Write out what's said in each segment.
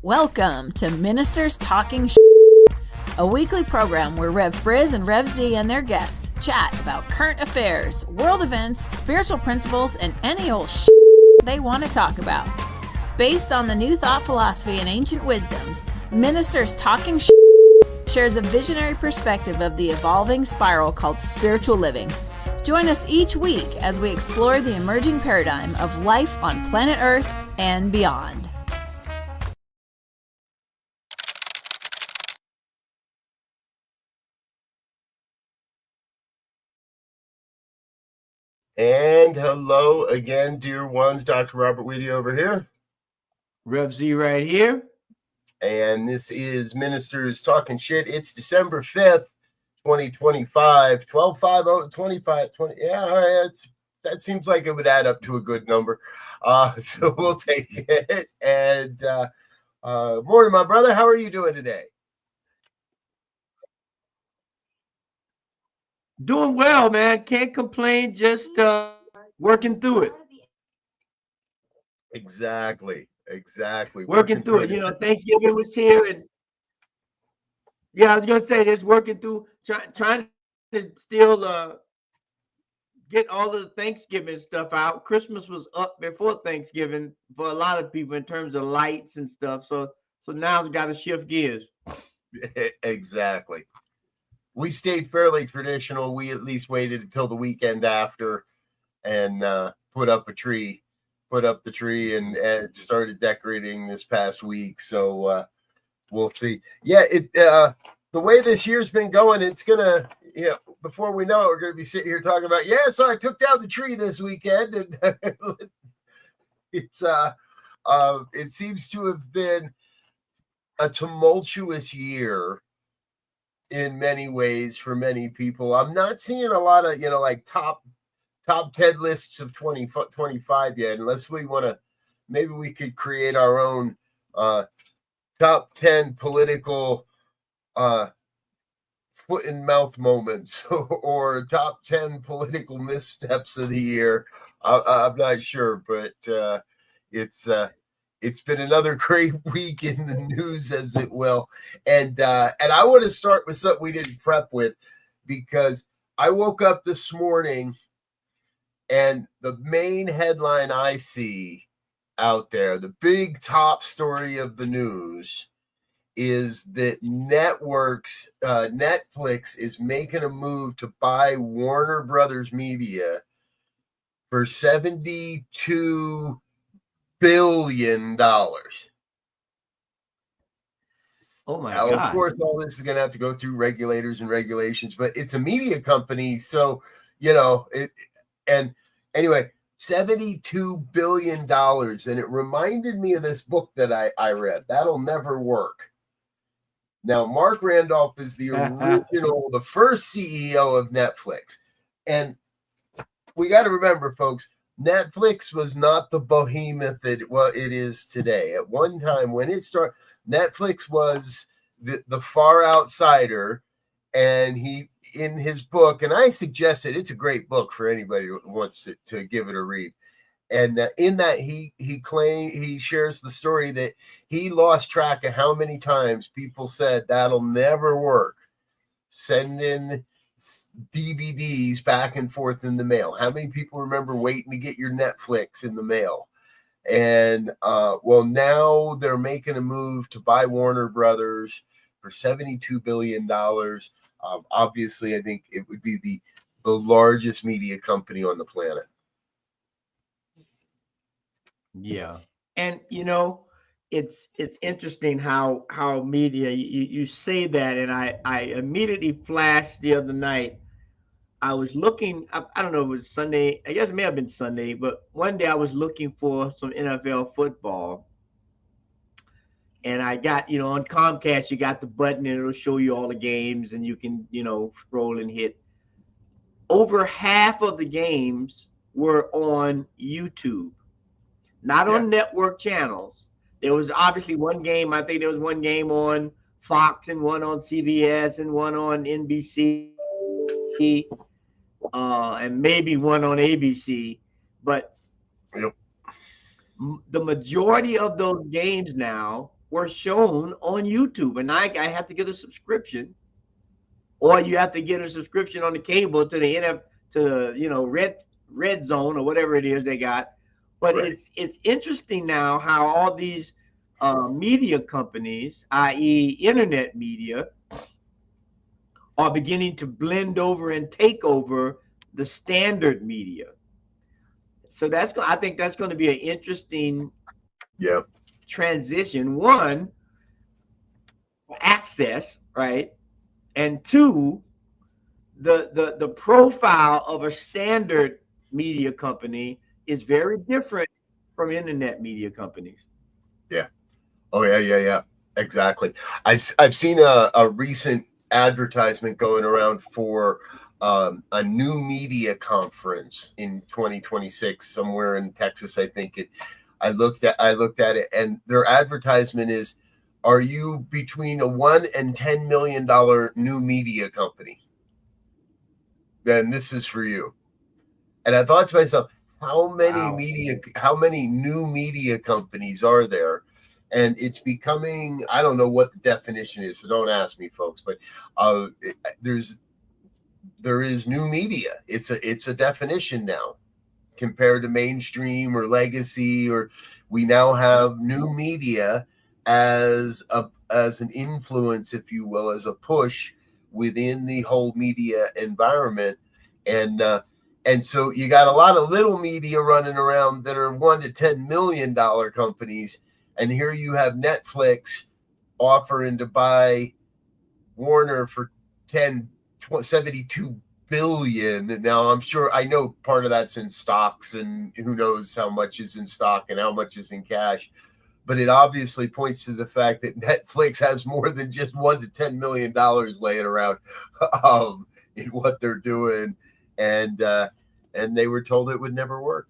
Welcome to Ministers Talking a weekly program where Rev Briz and Rev Z and their guests chat about current affairs, world events, spiritual principles, and any old they want to talk about. Based on the New Thought philosophy and ancient wisdoms, Ministers Talking shares a visionary perspective of the evolving spiral called spiritual living. Join us each week as we explore the emerging paradigm of life on planet Earth and beyond. And hello again, dear ones. Dr. Robert with you over here. Rev Z right here. And this is Ministers Talking Shit. It's December 5th, 2025. 12/5/25. 20. Yeah, all right. That seems like it would add up to a good number. So we'll take it. And morning, my brother. How are you doing today? Doing well, man. Can't complain. Just working through it. Exactly. Working through it. You know, Thanksgiving was here, and yeah, I was gonna say this. Working through, trying to still get all of the Thanksgiving stuff out. Christmas was up before Thanksgiving for a lot of people in terms of lights and stuff. So now it's got to shift gears. Exactly. We stayed fairly traditional. We at least waited until the weekend after and put up the tree and started decorating this past week. So we'll see. Yeah, the way this year's been going, it's gonna, before we know it, we're gonna be sitting here talking about, so I took down the tree this weekend, and it's it seems to have been a tumultuous year in many ways for many people. I'm not seeing a lot of, like top 10 lists of 2025 yet, unless we want to, maybe we could create our own top 10 political foot and mouth moments or top 10 political missteps of the year. I'm not sure, but it's been another great week in the news, as it will. And I want to start with something we didn't prep with, because I woke up this morning and the main headline I see out there, the big top story of the news, is that Netflix is making a move to buy Warner Brothers Media for $72 billion. Oh my God. God. Of course, all this is going to have to go through regulators and regulations, but it's a media company. So, anyway, $72 billion. And it reminded me of this book that I read, That'll Never Work. Now, Mark Randolph is the original, the first CEO of Netflix. And we got to remember, folks, Netflix was not the behemoth that it is today. At one time, when it started, Netflix was the far outsider, and he, in his book, and I suggested, it's a great book for anybody who wants to give it a read. And in that, he shares the story that he lost track of how many times people said that'll never work, sending DVDs back and forth in the mail. How many people remember waiting to get your Netflix in the mail? And now they're making a move to buy Warner Brothers for $72 billion. Obviously, I think it would be the largest media company on the planet. Yeah. And it's interesting how media, you say that, and I immediately flashed the other night. I was looking, I don't know, it was Sunday, I guess it may have been Sunday, but one day I was looking for some NFL football, and I got, on Comcast, you got the button and it'll show you all the games, and you can, scroll and hit. Over half of the games were on YouTube, not on network channels. There was obviously one game, I think there was one game on Fox and one on CBS and one on NBC, and maybe one on ABC. But the majority of those games now were shown on YouTube, and I had to get a subscription, or you have to get a subscription on the cable to the red zone or whatever it is they got. But Right. it's interesting now how all these media companies, i.e., internet media, are beginning to blend over and take over the standard media. So I think that's going to be an interesting transition. One, access, right? And two, the profile of a standard media company is very different from internet media companies. Yeah. Oh yeah. Exactly. I've seen a recent advertisement going around for a new media conference in 2026 somewhere in Texas. I think it. I looked at it, and their advertisement is, "Are you between a $1 and $10 million new media company? Then this is for you." And I thought to myself, how many new media companies are there? And it's becoming, I don't know what the definition is, so don't ask me, folks, but there is new media. It's a definition now compared to mainstream or legacy, or we now have new media as an influence, if you will, as a push within the whole media environment. And so you got a lot of little media running around that are $1 to $10 million companies. And here you have Netflix offering to buy Warner for 72 billion. Now I'm sure, I know part of that's in stocks, and who knows how much is in stock and how much is in cash. But it obviously points to the fact that Netflix has more than just $1 to $10 million laying around in what they're doing. And they were told it would never work.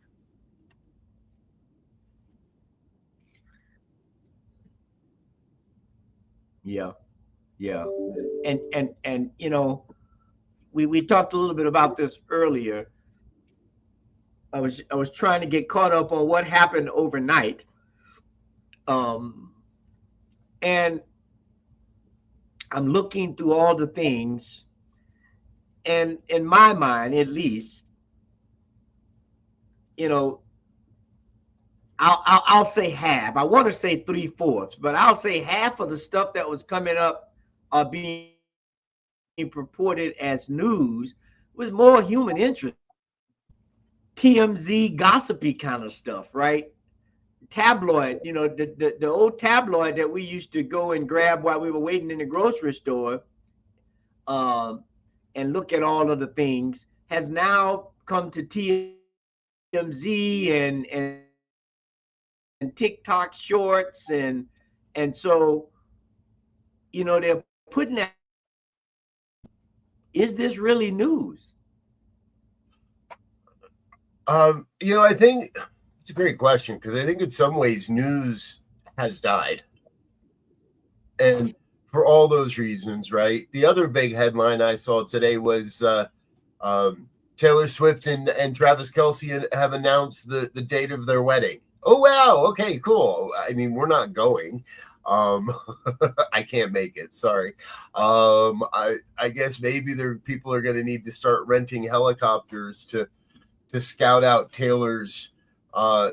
Yeah. And we talked a little bit about this earlier. I was trying to get caught up on what happened overnight. And I'm looking through all the things, and in my mind, at least, I'll say half. I want to say 3/4, but I'll say half of the stuff that was coming up being purported as news was more human interest, TMZ gossipy kind of stuff, right? Tabloid, the old tabloid that we used to go and grab while we were waiting in the grocery store, and look at all of the things, has now come to TMZ and TikTok shorts, and so they're putting that. Is this really news? I think it's a great question, because I think in some ways news has died. And for all those reasons, right? The other big headline I saw today was Taylor Swift and Travis Kelce have announced the date of their wedding. Oh, wow. Okay, cool. I mean, we're not going. I can't make it. Sorry. I guess maybe people are going to need to start renting helicopters to scout out Taylor's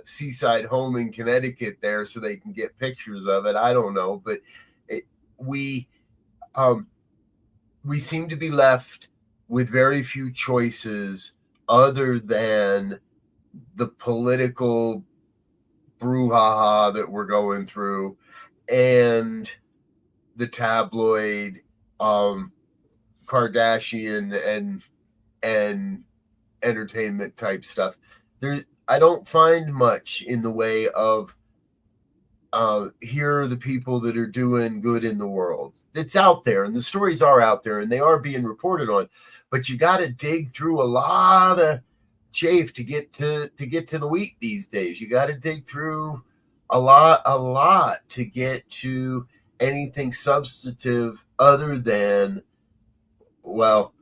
seaside home in Connecticut there so they can get pictures of it. I don't know, but we seem to be left with very few choices other than the political brouhaha that we're going through and the tabloid Kardashian and entertainment type stuff. I don't find much in the way of here are the people that are doing good in the world. It's out there, and the stories are out there, and they are being reported on. But you got to dig through a lot of chafe to get to the wheat these days. You got to dig through a lot to get to anything substantive other than, well,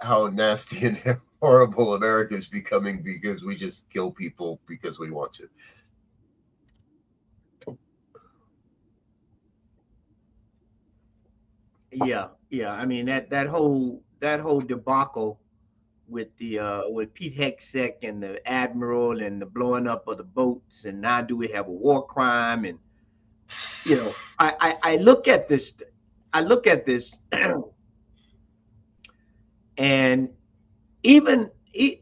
how nasty and horrible America is becoming because we just kill people because we want to. Yeah, yeah. I mean that whole debacle with Pete Hegseth and the admiral and the blowing up of the boats, and now do we have a war crime? And I look at this, I look at this, and even you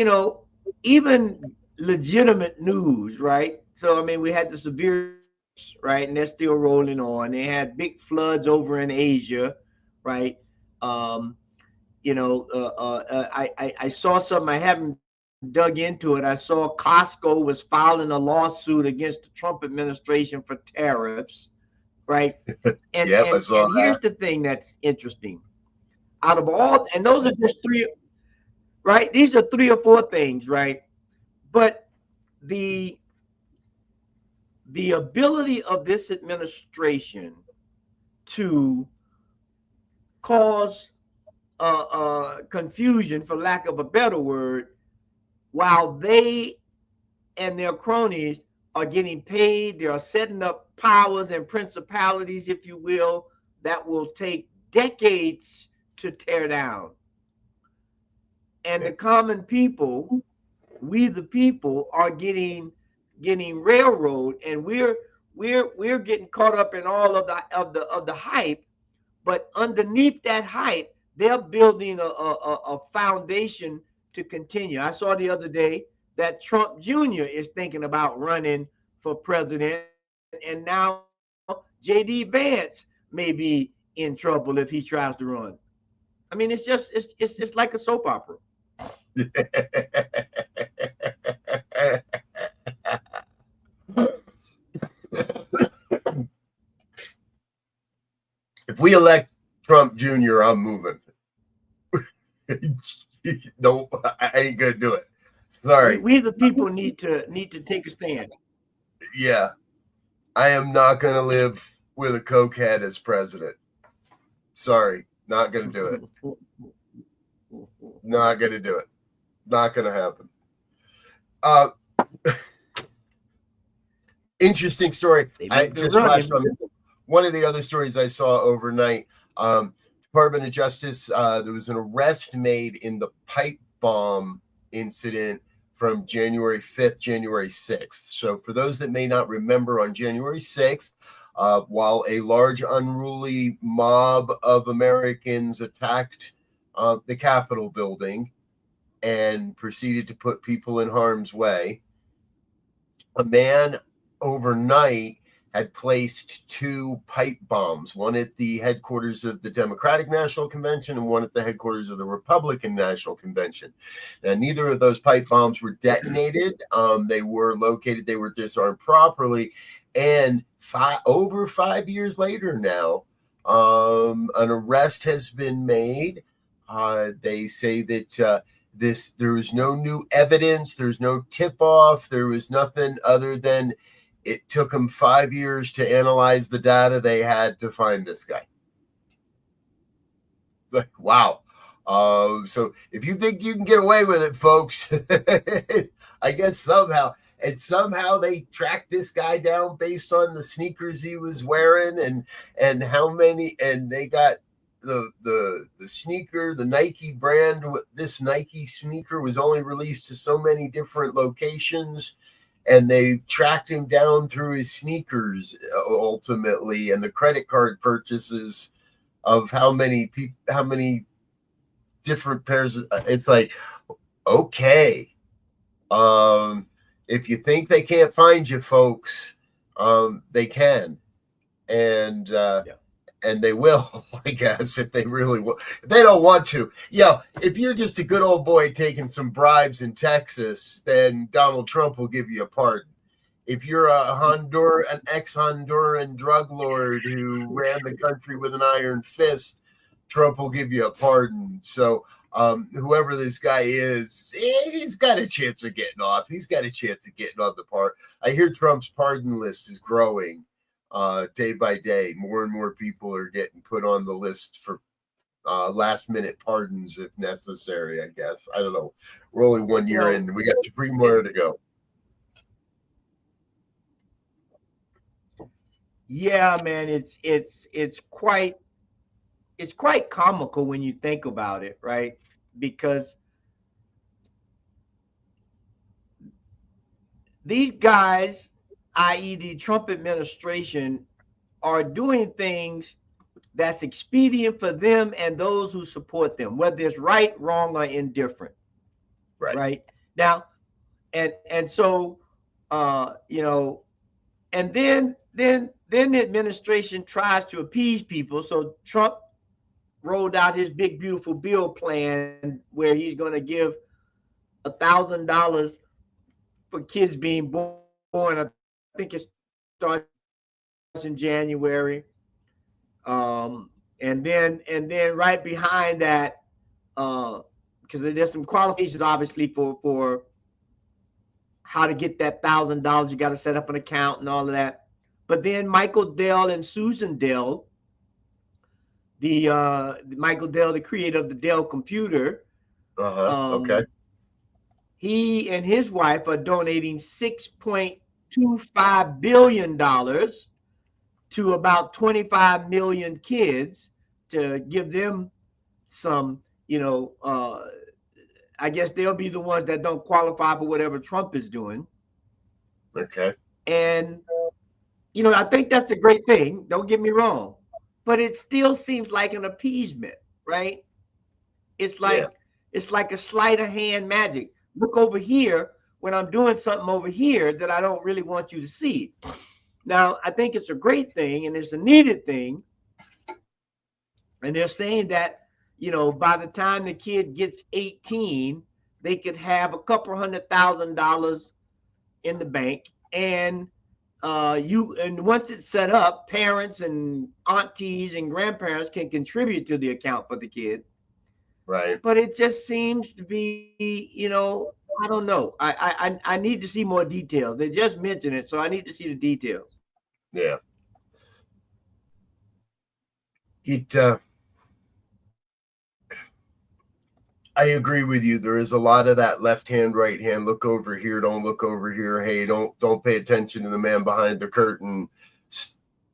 know even legitimate news, right? So I mean, we had the severe storms, right, and they're still rolling on. They had big floods over in Asia, right? Um, I saw something. I haven't dug into it. I saw Costco was filing a lawsuit against the Trump administration for tariffs, right? And Yep, and I and saw here's that. the thing that's interesting. Out of all, and those are just three, right? These are three or four things, right? But the the ability of this administration to cause confusion, for lack of a better word, while they and their cronies are getting paid. They are setting up powers and principalities, if you will, that will take decades to tear down. And the common people, we the people, are getting railroad, and we're getting caught up in all of the hype. But underneath that hype, they're building a foundation to continue. I saw the other day that Trump Jr. is thinking about running for president, and now J.D. Vance may be in trouble if he tries to run. I mean, it's like a soap opera. If we elect Trump Jr., I'm moving. No, I ain't gonna do it. We Sorry. we the people need to take a stand. Yeah, I am not gonna live with a cokehead as president. Sorry, not gonna do it. Not gonna do it. Not gonna happen. Uh, interesting story. They may I be just flashed running. on one of the other stories I saw overnight. Department of Justice. There was an arrest made in the pipe bomb incident from January 5th, January 6th. So, for those that may not remember, on January 6th, while a large unruly mob of Americans attacked the Capitol building and proceeded to put people in harm's way, a man overnight had placed two pipe bombs, one at the headquarters of the Democratic National Convention and one at the headquarters of the Republican National Convention. And neither of those pipe bombs were detonated. They were located, they were disarmed properly. And over 5 years later now, an arrest has been made. They say that there was no new evidence, there's no tip-off, there was nothing other than it took them 5 years to analyze the data they had to find this guy. It's like, wow. So if you think you can get away with it, folks, I guess somehow they tracked this guy down based on the sneakers he was wearing and how many, and they got the sneaker, the Nike brand. This Nike sneaker was only released to so many different locations, and they tracked him down through his sneakers ultimately, and the credit card purchases of how many different pairs. It's like, okay, if you think they can't find you, folks, they can, and they will, I guess, if they really will. If they don't want to. If you're just a good old boy taking some bribes in Texas, then Donald Trump will give you a pardon. If you're an ex-Honduran drug lord who ran the country with an iron fist, Trump will give you a pardon. So whoever this guy is, he's got a chance of getting off. He's got a chance of getting on the part. I hear Trump's pardon list is growing day by day. More and more people are getting put on the list for last minute pardons if necessary, I guess. I don't know. We're only 1 year in. We got 3 more to go. Yeah, man, it's quite it's quite comical when you think about it, right? Because these guys, i.e., the Trump administration, are doing things that's expedient for them and those who support them, whether it's right, wrong, or indifferent. Right now, and so you know, and then the administration tries to appease people. So Trump rolled out his big beautiful bill plan where he's going to give $1,000 for kids being born. I think it starts in January. And then right behind that, because there's some qualifications obviously for how to get that $1,000. You got to set up an account and all of that. But then Michael Dell and Susan Dell, the Michael Dell, the creator of the Dell computer, Okay. he and his wife are donating $6.25 billion to about 25 million kids to give them some, I guess they'll be the ones that don't qualify for whatever Trump is doing. Okay. And, I think that's a great thing. Don't get me wrong. But it still seems like an appeasement, right? It's like a sleight of hand magic. Look over here when I'm doing something over here that I don't really want you to see. Now, I think it's a great thing and it's a needed thing. And they're saying that, by the time the kid gets 18, they could have a couple $100,000 in the bank. And once it's set up, parents and aunties and grandparents can contribute to the account for the kid. Right. But it just seems to be, I don't know. I need to see more details. They just mentioned it, so I need to see the details. Yeah. I agree with you. There is a lot of that left hand, right hand. Look over here. Don't look over here. Hey, don't pay attention to the man behind the curtain,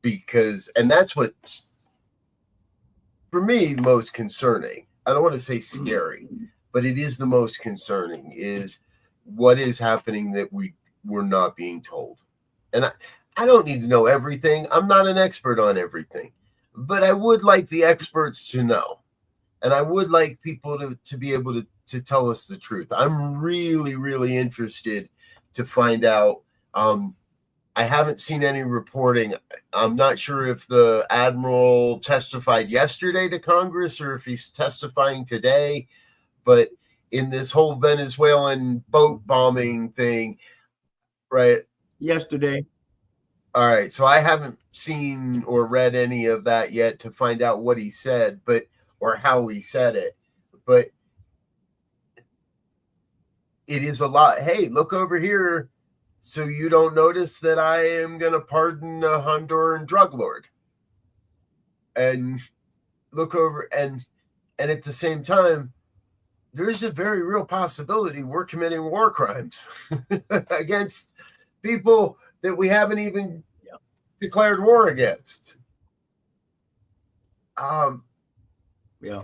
and that's what, for me, most concerning. I don't want to say scary, but it is the most concerning is what is happening that we're not being told. And I don't need to know everything. I'm not an expert on everything, but I would like the experts to know. And I would like people to be able to tell us the truth. I'm really, really interested to find out. I haven't seen any reporting. I'm not sure if the admiral testified yesterday to Congress or if he's testifying today. But in this whole Venezuelan boat bombing thing, right? Yesterday. All right. So I haven't seen or read any of that yet to find out what he said, or how he said it. But it is a lot. Hey, look over here so you don't notice that I am going to pardon a Honduran drug lord. And look over, and at the same time, there's a very real possibility we're committing war crimes against people that we haven't even declared war against. Yeah.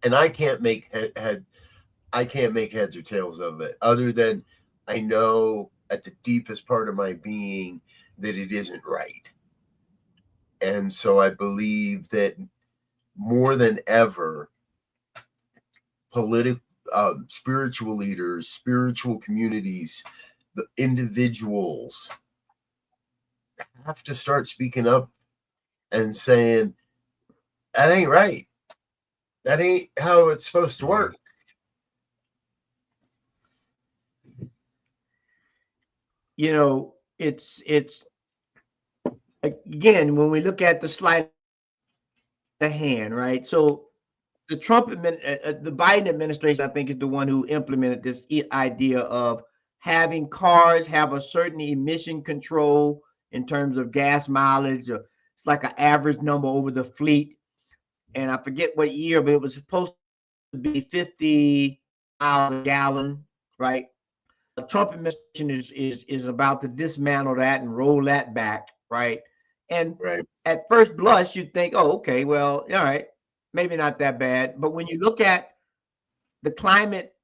And I can't make heads or tails of it, other than I know at the deepest part of my being that it isn't right. And so I believe that more than ever, spiritual leaders, spiritual communities, the individuals have to start speaking up and saying, that ain't right. That ain't how it's supposed to work. It's again, when we look at the sleight of hand, right? So the the Biden administration, I think, is the one who implemented this idea of having cars have a certain emission control in terms of gas mileage. It's like an average number over the fleet. And I forget what year, but it was supposed to be 50 miles a gallon, right? The Trump administration is about to dismantle that and roll that back, right? And Right. at first blush, you'd think, oh, okay, well, all right, maybe not that bad. But when you look at the climate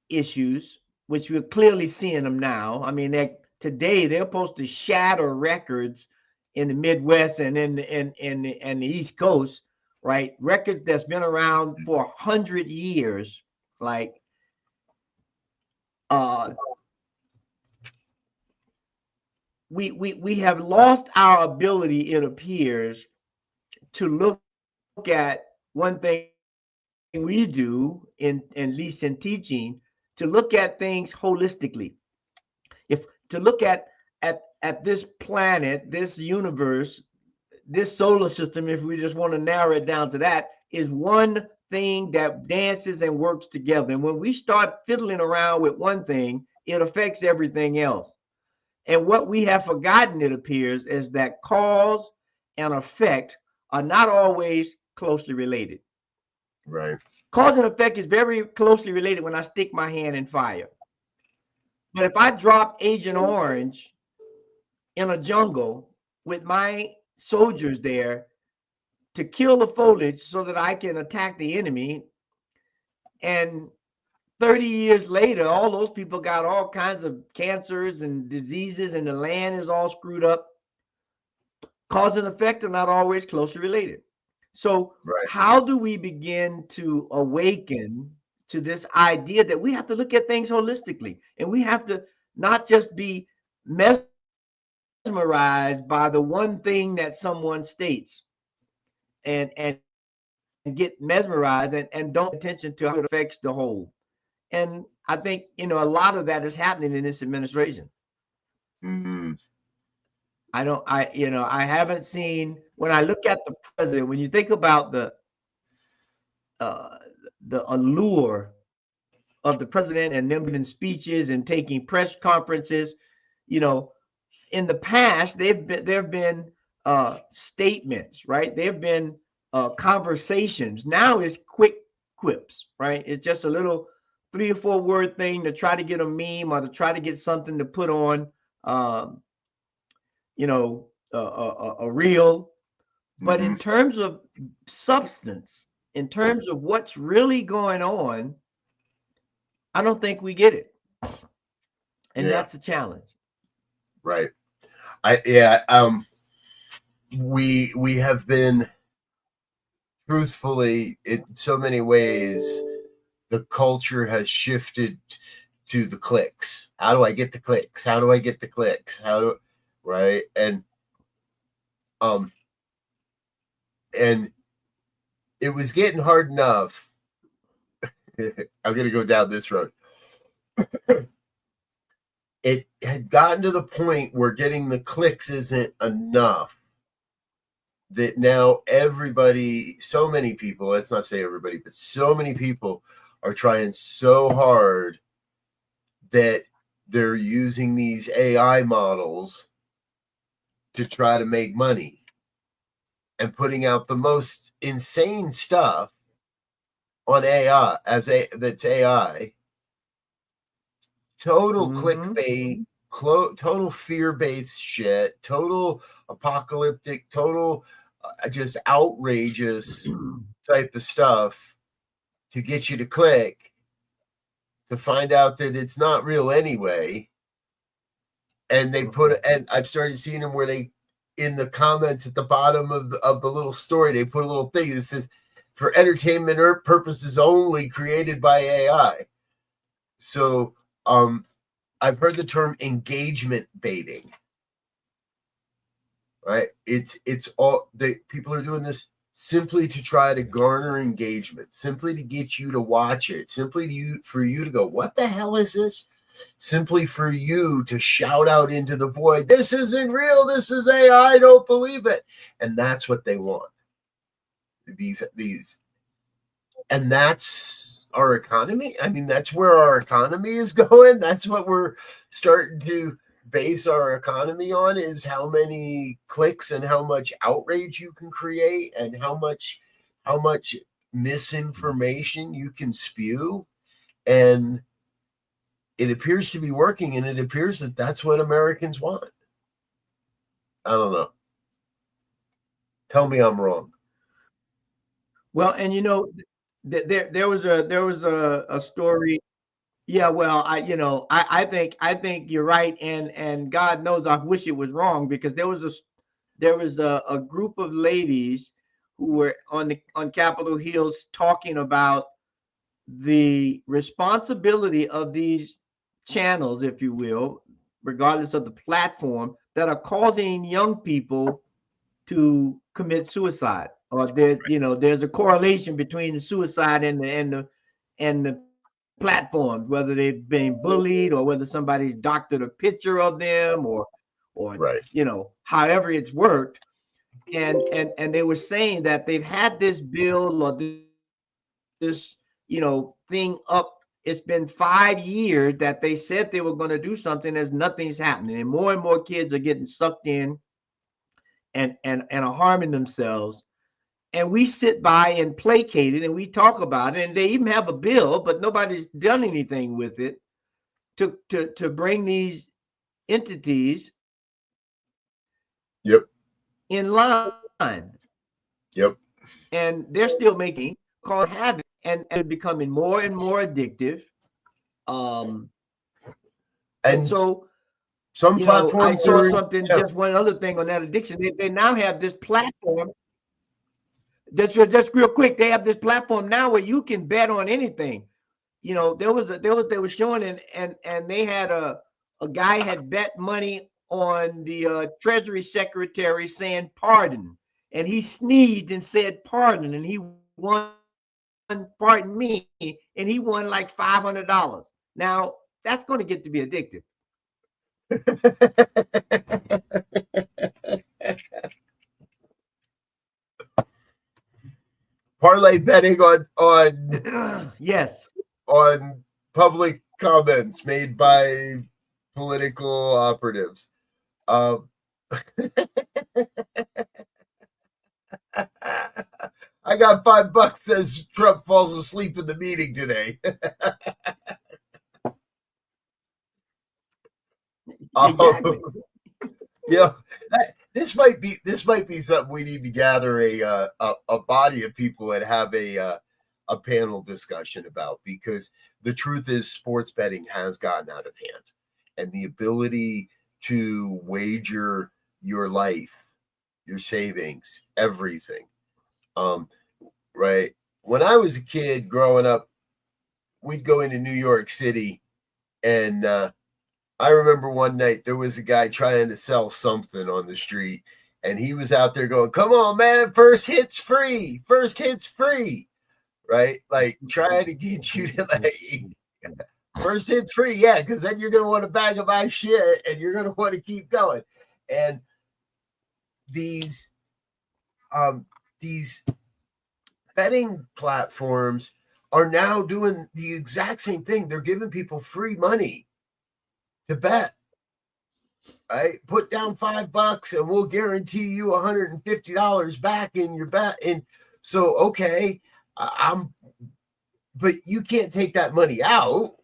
issues, which we're clearly seeing them now, I mean, today they're supposed to shatter records in the Midwest and in the East Coast, right? Records that's been around for 100 years, like we have lost our ability, it appears, to look at one thing we do in at least in teaching, to look at things holistically. If to look at this planet, this universe, this solar system, if we just want to narrow it down to that, is one thing that dances and works together. And when we start fiddling around with one thing, it affects everything else. And what we have forgotten, it appears, is that cause and effect are not always closely related. Right. Cause and effect is very closely related when I stick my hand in fire. But if I drop Agent Orange in a jungle with my soldiers there to kill the foliage so that I can attack the enemy, and 30 years later, all those people got all kinds of cancers and diseases, and the land is all screwed up. Cause and effect are not always closely related. So, Right. how do we begin to awaken to this idea that we have to look at things holistically, and we have to not just be mesmerized by the one thing that someone states, and get mesmerized and don't pay attention to how it affects the whole. And I think, a lot of that is happening in this administration. Mm-hmm. I haven't seen, when I look at the president, when you think about uh, the allure of the president and them giving speeches and taking press conferences, in the past there have been statements, right? There have been conversations. Now it's quick quips, right? It's just a little 3 or 4 word thing to try to get a meme or to try to get something to put on, um, a reel. But Mm-hmm. in terms of substance, in terms of what's really going on, I don't think we get it. And Yeah. that's a challenge. Right. We have been, truthfully, in so many ways, the culture has shifted to the clicks. How do I get the clicks? How do I get the clicks? Right? And it was getting hard enough. I'm going to go down this road. It had gotten to the point where getting the clicks isn't enough, that now everybody, so many people, let's not say everybody, but so many people are trying so hard that they're using these AI models to try to make money and putting out the most insane stuff on AI that's AI. Total clickbait, total fear-based shit, total apocalyptic, total just outrageous type of stuff to get you to click, to find out that it's not real anyway. And they and I've started seeing them where they, in the comments at the bottom of the little story, they put a little thing that says, for entertainment purposes only, created by AI. So I've heard the term engagement baiting. Right? It's all people are doing this simply to try to garner engagement, simply to get you to watch it, simply for you to go, what the hell is this? Simply for you to shout out into the void, this isn't real, this is AI, I don't believe it. And that's what they want. These and that's our economy. I mean, that's where our economy is going. That's what we're starting to base our economy on, is how many clicks and how much outrage you can create and how much misinformation you can spew. And it appears to be working, and it appears that that's what Americans want. I don't know. Tell me I'm wrong. Well, and there was a story. Yeah, well, I think you're right, and God knows I wish it was wrong, because there was a group of ladies who were on Capitol Hills talking about the responsibility of these channels, if you will, regardless of the platform, that are causing young people to commit suicide, or there's a correlation between the suicide and the platforms, whether they've been bullied, or whether somebody's doctored a picture of them, or Right. however it's worked. And they were saying that they've had this bill, or this thing up. It's been 5 years that they said they were going to do something, as nothing's happening, and more kids are getting sucked in and are harming themselves. And we sit by and placate it, and we talk about it, and they even have a bill, but nobody's done anything with it to bring these entities Yep. in line. Yep. And they're still making called havoc, and becoming more and more addictive. And And so, some I platforms saw are, something, yeah. just one other thing on that addiction. They now have this platform. Just real quick, they have this platform now where you can bet on anything. They were showing, and they had a guy had bet money on the Treasury Secretary saying pardon, and he sneezed and said pardon, and he won, pardon me, and he won like $500. Now that's going to get to be addictive. Parlay betting on Yes. on public comments made by political operatives. I got $5 as Trump falls asleep in the meeting today. Exactly. Yeah, this might be something we need to gather a body of people and have a panel discussion about, because the truth is sports betting has gotten out of hand, and the ability to wager your life, your savings, everything. Right. When I was a kid growing up, we'd go into New York City, and I remember one night there was a guy trying to sell something on the street, and he was out there going, "Come on, man, first hit's free. First hit's free." Right? Like trying to get you to first hit's free. Yeah, because then you're going to want a bag of my shit, and you're going to want to keep going. And these betting platforms are now doing the exact same thing. They're giving people free money to bet. Right? Put down $5 and we'll guarantee you $150 back in your bet. And so, okay, but you can't take that money out.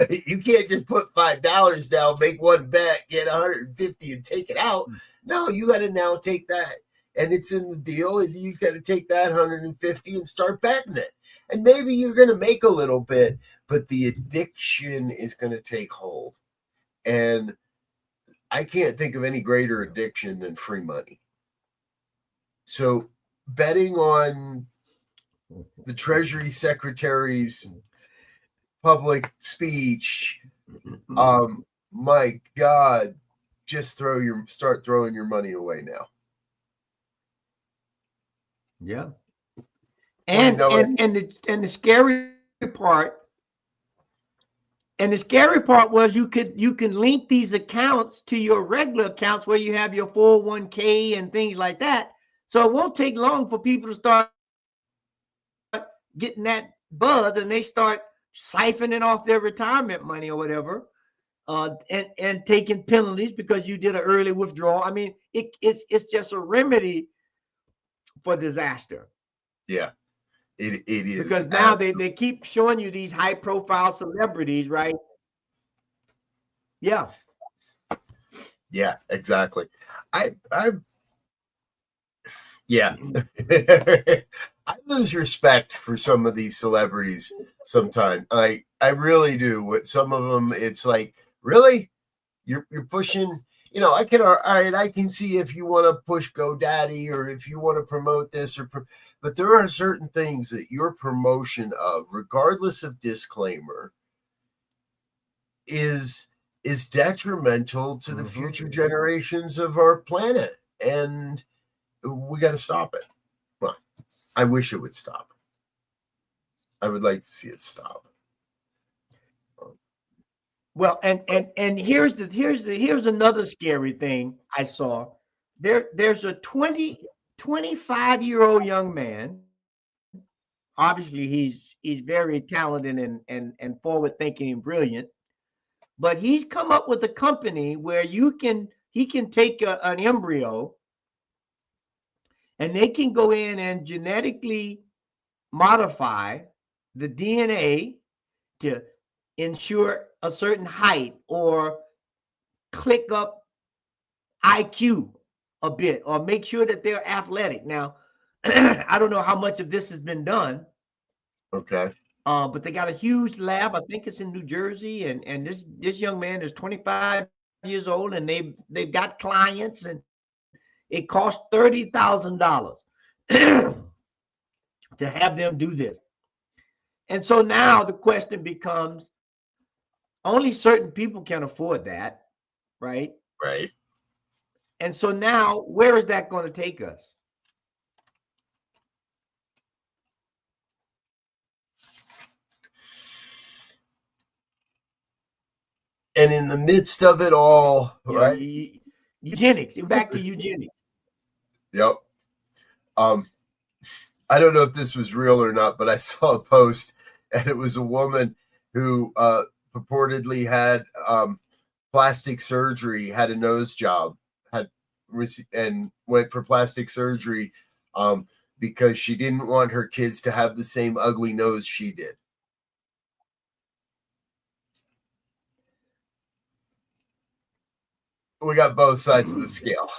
You can't just put $5 down, make one bet, get 150 and take it out. No, you got to now take that, and it's in the deal, and you got to take that 150 and start betting it. And maybe you're going to make a little bit, but the addiction is going to take hold. And I can't think of any greater addiction than free money. So betting on the Treasury Secretary's public speech, my God, just start throwing your money away now. Yeah. And the scary part, was you can link these accounts to your regular accounts where you have your 401k and things like that. So it won't take long for people to start getting that buzz, and they start siphoning off their retirement money or whatever, and taking penalties because you did an early withdrawal. I mean, it's just a remedy for disaster. Yeah, it is, because now they keep showing you these high profile celebrities, right? Yeah, exactly. Yeah. I lose respect for some of these celebrities sometimes. I really do. With some of them, it's like, really? You're pushing, all right, I can see if you want to push GoDaddy or if you want to promote this but there are certain things that your promotion of, regardless of disclaimer, is detrimental to the future generations of our planet, and we got to stop it. Well, I wish it would stop. I would like to see it stop. Well, and here's another scary thing I saw. There's a 25-year-old young man. Obviously, he's very talented and forward thinking and brilliant. But he's come up with a company where he can take an embryo and they can go in and genetically modify the DNA to ensure a certain height or click up IQ a bit or make sure that they're athletic. Now, I don't know how much of this has been done. Okay. But they got a huge lab. I think it's in New Jersey, and this young man is 25 years old, and they've got clients, and it costs $30,000 to have them do this. And so now the question becomes, only certain people can afford that, right? Right. And so now, where is that going to take us? And in the midst of it all, right? Eugenics. Back to eugenics. Yep. I don't know if this was real or not, but I saw a post, and it was a woman who purportedly had plastic surgery, had a nose job, and went for plastic surgery because she didn't want her kids to have the same ugly nose she did. We got both sides of the scale.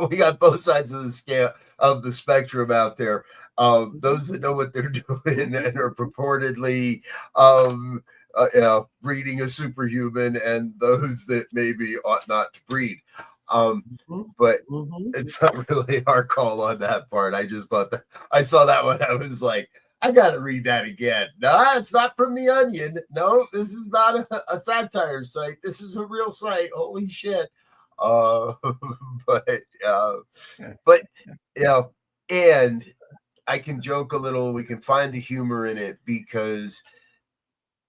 We got both sides of the scale of the spectrum out there. Those that know what they're doing and are purportedly breeding a superhuman, and those that maybe ought not to breed. But it's not really our call on that part. I just thought that I saw that one. I was like, I gotta read that again. No, it's not from The Onion. No, this is not a satire site. This is a real site. Holy shit. But and I can joke a little. We can find the humor in it because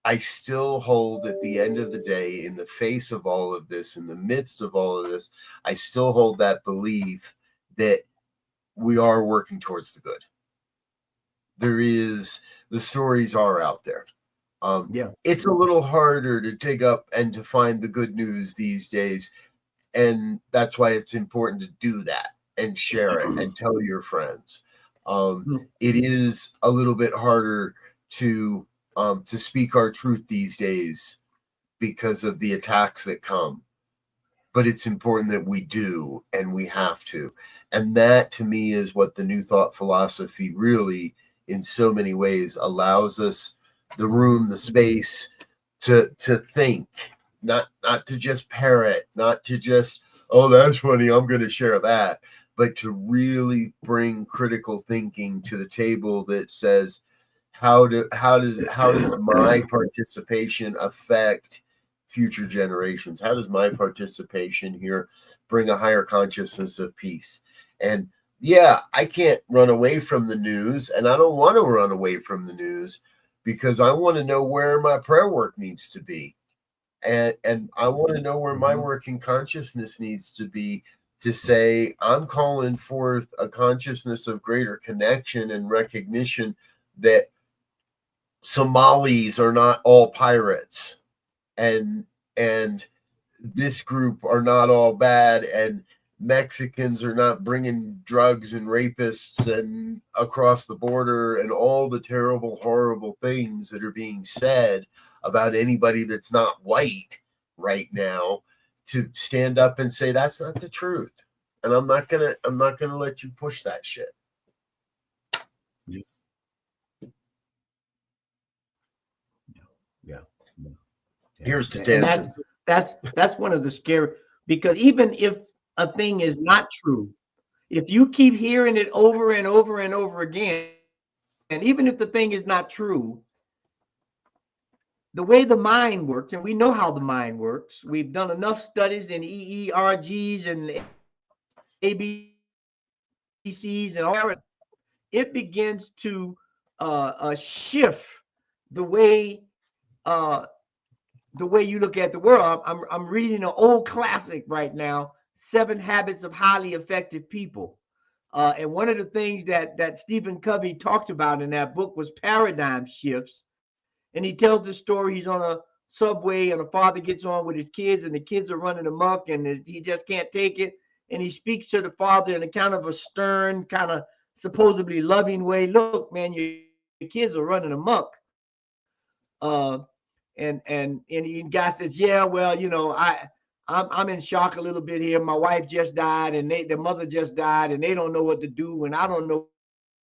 I still hold, at the end of the day, in the face of all of this, in the midst of all of this, I still hold that belief that we are working towards the good. The stories are out there. It's a little harder to dig up and to find the good news these days. And that's why it's important to do that and share it and tell your friends. It is a little bit harder to speak our truth these days because of the attacks that come. But it's important that we do, and we have to. And that, to me, is what the New Thought philosophy really, in so many ways, allows us the room, the space to think, not to just parrot, not to just, oh, that's funny, I'm going to share that, but to really bring critical thinking to the table that says, how does my participation affect future generations? How does my participation here bring a higher consciousness of peace? And yeah, I can't run away from the news, and I don't want to run away from the news because I want to know where my prayer work needs to be. And I want to know where my working consciousness needs to be, to say, I'm calling forth a consciousness of greater connection and recognition that Somalis are not all pirates, and this group are not all bad, and Mexicans are not bringing drugs and rapists and across the border and all the terrible, horrible things that are being said about anybody that's not white right now, to stand up and say that's not the truth. and I'm not gonna let you push that shit. Yeah. Here's to and that's one of the scary, because even if a thing is not true, if you keep hearing it over and over and over again, and even if the thing is not true, the way the mind works, and we know how the mind works, we've done enough studies in EERGs and ABCs and all that, it begins to shift the way you look at the world. I'm reading an old classic right now, 7 Habits of Highly Effective People. And one of the things that Stephen Covey talked about in that book was paradigm shifts. And he tells the story, he's on a subway and a father gets on with his kids and the kids are running amok and he just can't take it. And he speaks to the father in a kind of a stern, kind of supposedly loving way. Look, man, your kids are running amok. And the guy says, yeah, well, I'm in shock a little bit here. My wife just died and their mother just died and they don't know what to do and I don't know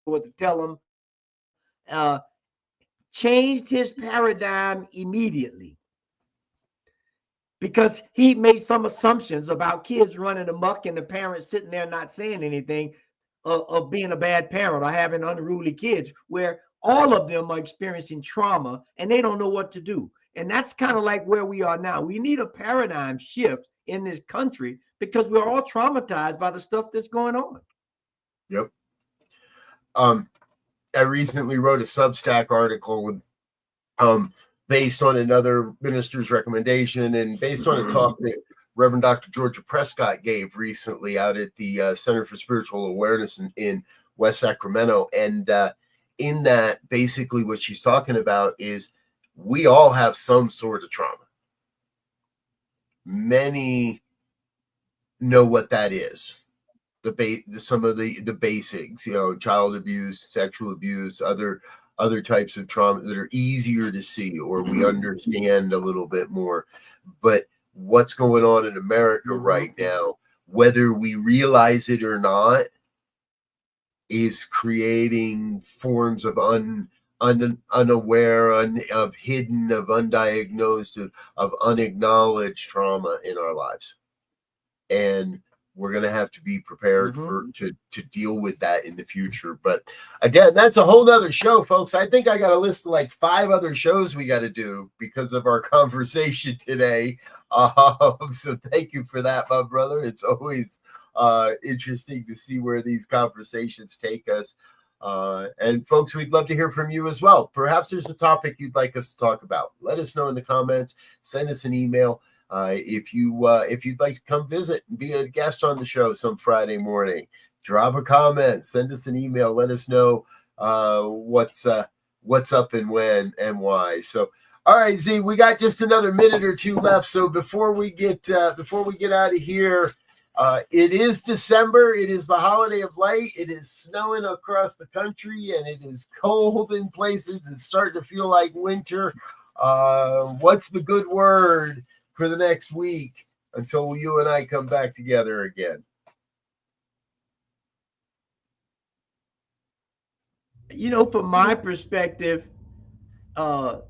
what to tell them. Changed his paradigm immediately because he made some assumptions about kids running amok and the parents sitting there not saying anything of being a bad parent or having unruly kids, where all of them are experiencing trauma and they don't know what to do. And that's kind of like where we are now. We need a paradigm shift in this country because we're all traumatized by the stuff that's going on. Yep. I recently wrote a Substack article based on another minister's recommendation and based on a talk that Reverend Dr. Georgia Prescott gave recently out at the Center for Spiritual Awareness in West Sacramento. And in that, basically what she's talking about is we all have some sort of trauma. Many know what that is. Some of the basics, child abuse, sexual abuse, other types of trauma that are easier to see or we understand a little bit more. But what's going on in America right now, whether we realize it or not, is creating forms of unaware, of hidden, of undiagnosed, of unacknowledged trauma in our lives. And we're going to have to be prepared to deal with that in the future. But again, that's a whole nother show, folks. I think I got a list of like 5 other shows we got to do because of our conversation today. So thank you for that, my brother. It's always interesting to see where these conversations take us. And folks, we'd love to hear from you as well. Perhaps there's a topic you'd like us to talk about. Let us know in the comments. Send us an email. If you'd like to come visit and be a guest on the show some Friday morning, drop a comment, send us an email, let us know what's up and when and why. So, all right, Z, we got just another minute or 2 left. So before we get out of here, it is December. It is the holiday of light. It is snowing across the country and it is cold in places. It's starting to feel like winter. What's the good word for the next week until you and I come back together again? From my perspective, I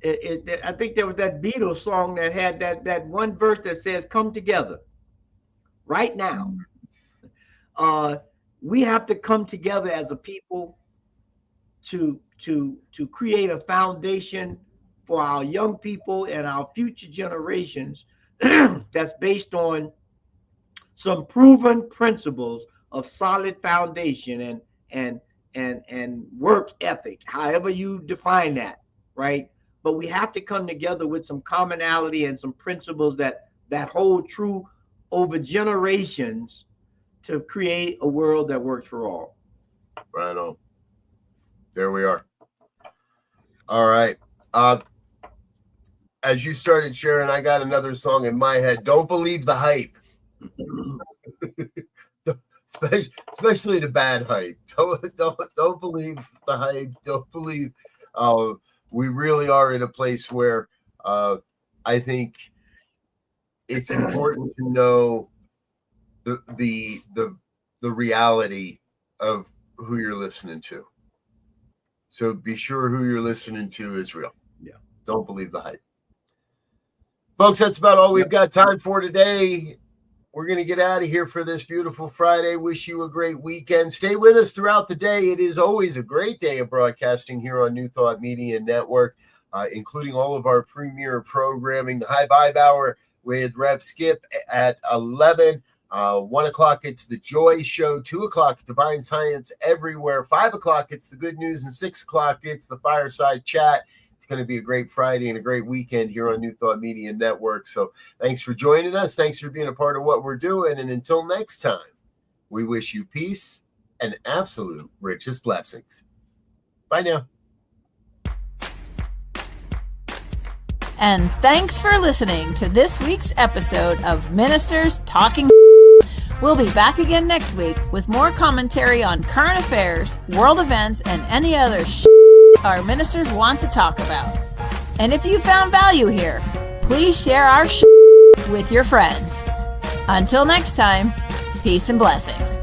think there was that Beatles song that had that one verse that says, "Come together." Right now, we have to come together as a people to create a foundation for our young people and our future generations that's based on some proven principles of solid foundation and work ethic, however you define that, right? But we have to come together with some commonality and some principles that hold true over generations to create a world that works for all. Right on. There we are. All right. As you started sharing, I got another song in my head. Don't believe the hype. Especially the bad hype. Don't believe the hype. Don't believe. We really are in a place where I think it's important to know the reality of who you're listening to. So be sure who you're listening to is real. Yeah. Don't believe the hype. Folks, that's about all we've got time for today. We're going to get out of here for this beautiful Friday. Wish you a great weekend. Stay with us throughout the day. It is always a great day of broadcasting here on New Thought Media Network, including all of our premier programming, the High Vibe Hour with Rev Skip at 11. 1 o'clock, it's the Joy Show. 2 o'clock, Divine Science Everywhere. 5 o'clock, it's the Good News. And 6 o'clock, it's the Fireside Chat. It's going to be a great Friday and a great weekend here on New Thought Media Network. So thanks for joining us. Thanks for being a part of what we're doing. And until next time, we wish you peace and absolute richest blessings. Bye now. And thanks for listening to this week's episode of Ministers Talking. We'll be back again next week with more commentary on current affairs, world events, and any other our ministers want to talk about. And if you found value here, please share our with your friends. Until next time, peace and blessings.